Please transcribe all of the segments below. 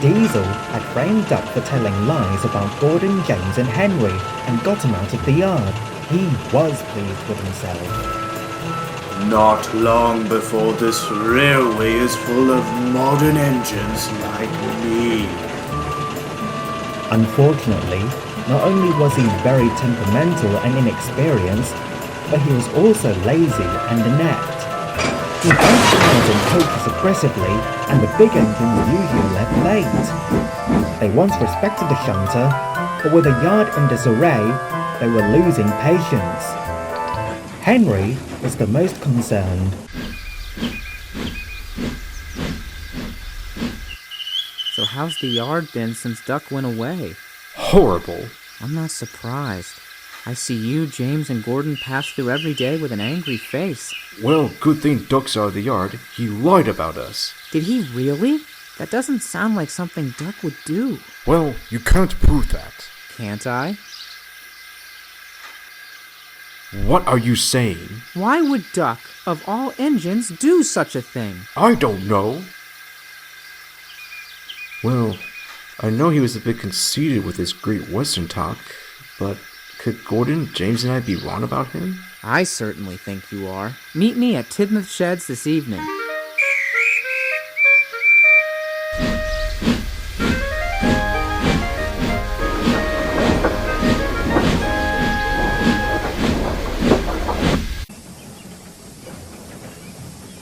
Diesel had framed Duck for telling lies about Gordon, James and Henry and got him out of the yard. He was pleased with himself. Not long before this railway is full of modern engines like me. Unfortunately, not only was he very temperamental and inexperienced, but he was also lazy and inept. He bumped around and coached aggressively, and the big engines usually left late. They once respected the shunter, but with a yard in disarray, they were losing patience. Henry was the most concerned. So how's the yard been since Duck went away? Horrible. I'm not surprised. I see you, James, and Gordon pass through every day with an angry face. Well, good thing Duck's out of the yard. He lied about us. Did he really? That doesn't sound like something Duck would do. Well, you can't prove that. Can't I? What are you saying? Why would Duck, of all engines, do such a thing? I don't know. Well, I know he was a bit conceited with his Great Western talk, but could Gordon, James, and I be wrong about him? I certainly think you are. Meet me at Tidmouth Sheds this evening.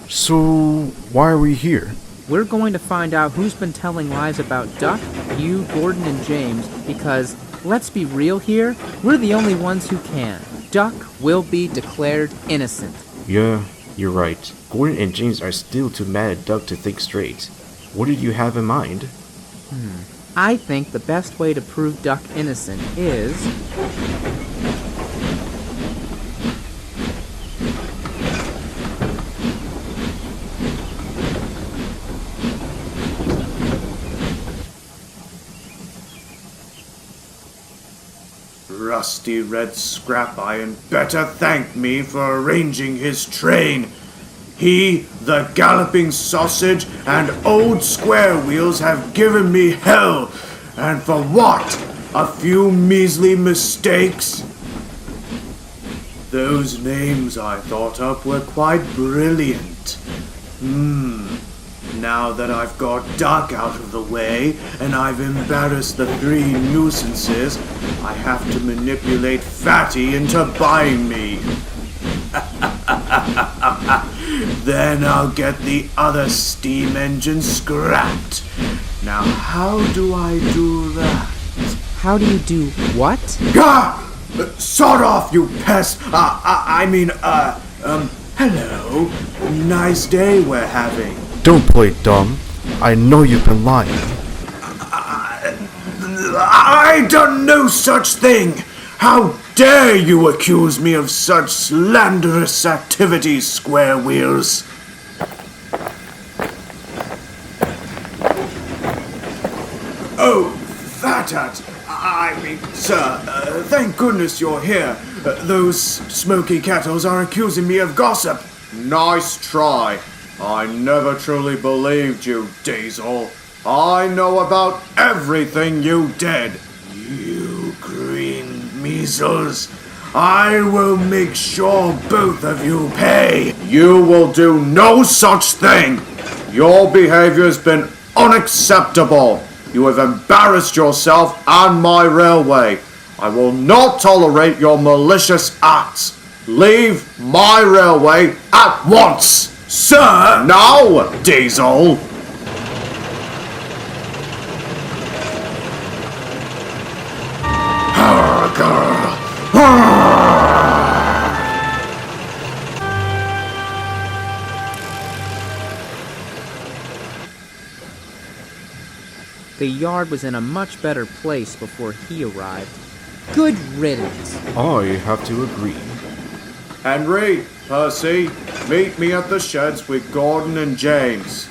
So, why are we here? We're going to find out who's been telling lies about Duck, you, Gordon, and James, because, let's be real here, we're the only ones who can. Duck will be declared innocent. Yeah, you're right. Gordon and James are still too mad at Duck to think straight. What did you have in mind? I think the best way to prove Duck innocent is... Rusty red scrap iron better thank me for arranging his train. He, the galloping sausage, and old square wheels have given me hell. And for what? A few measly mistakes? Those names I thought up were quite brilliant. Now that I've got Duck out of the way, and I've embarrassed the three nuisances, I have to manipulate Fatty into buying me. Then I'll get the other steam engine scrapped. Now how do I do that? How do you do what? Gah! Sod off, you pest! Hello. Nice day we're having. Don't play dumb. I know you've been lying. I done no such thing! How dare you accuse me of such slanderous activities, Square Wheels? Oh, Fatat! Sir, thank goodness you're here. Those smoky kettles are accusing me of gossip. Nice try. I never truly believed you, Diesel. I know about everything you did. You green measles. I will make sure both of you pay. You will do no such thing. Your behavior's been unacceptable. You have embarrassed yourself and my railway. I will not tolerate your malicious acts. Leave my railway at once! Sir! No, Diesel! The yard was in a much better place before he arrived. Good riddance. I have to agree. Henry, Percy, meet me at the sheds with Gordon and James.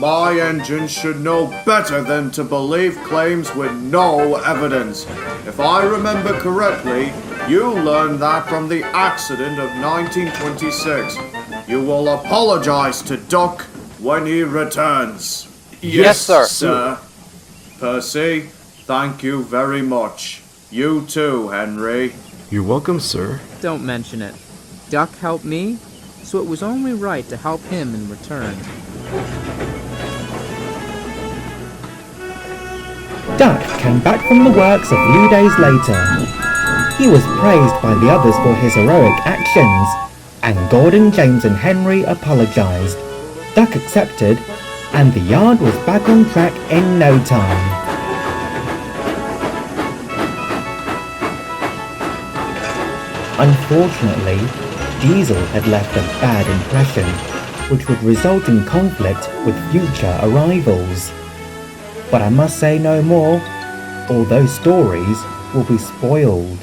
My engine should know better than to believe claims with no evidence. If I remember correctly, you learned that from the accident of 1926. You will apologize to Duck when he returns. Yes, sir. Percy, thank you very much. You too, Henry. You're welcome, sir. Don't mention it. Duck helped me, so it was only right to help him in return. Duck came back from the works a few days later. He was praised by the others for his heroic actions, and Gordon, James and Henry apologized. Duck accepted, and the yard was back on track in no time. Unfortunately, Diesel had left a bad impression, which would result in conflict with future arrivals. But I must say no more, or those stories will be spoiled.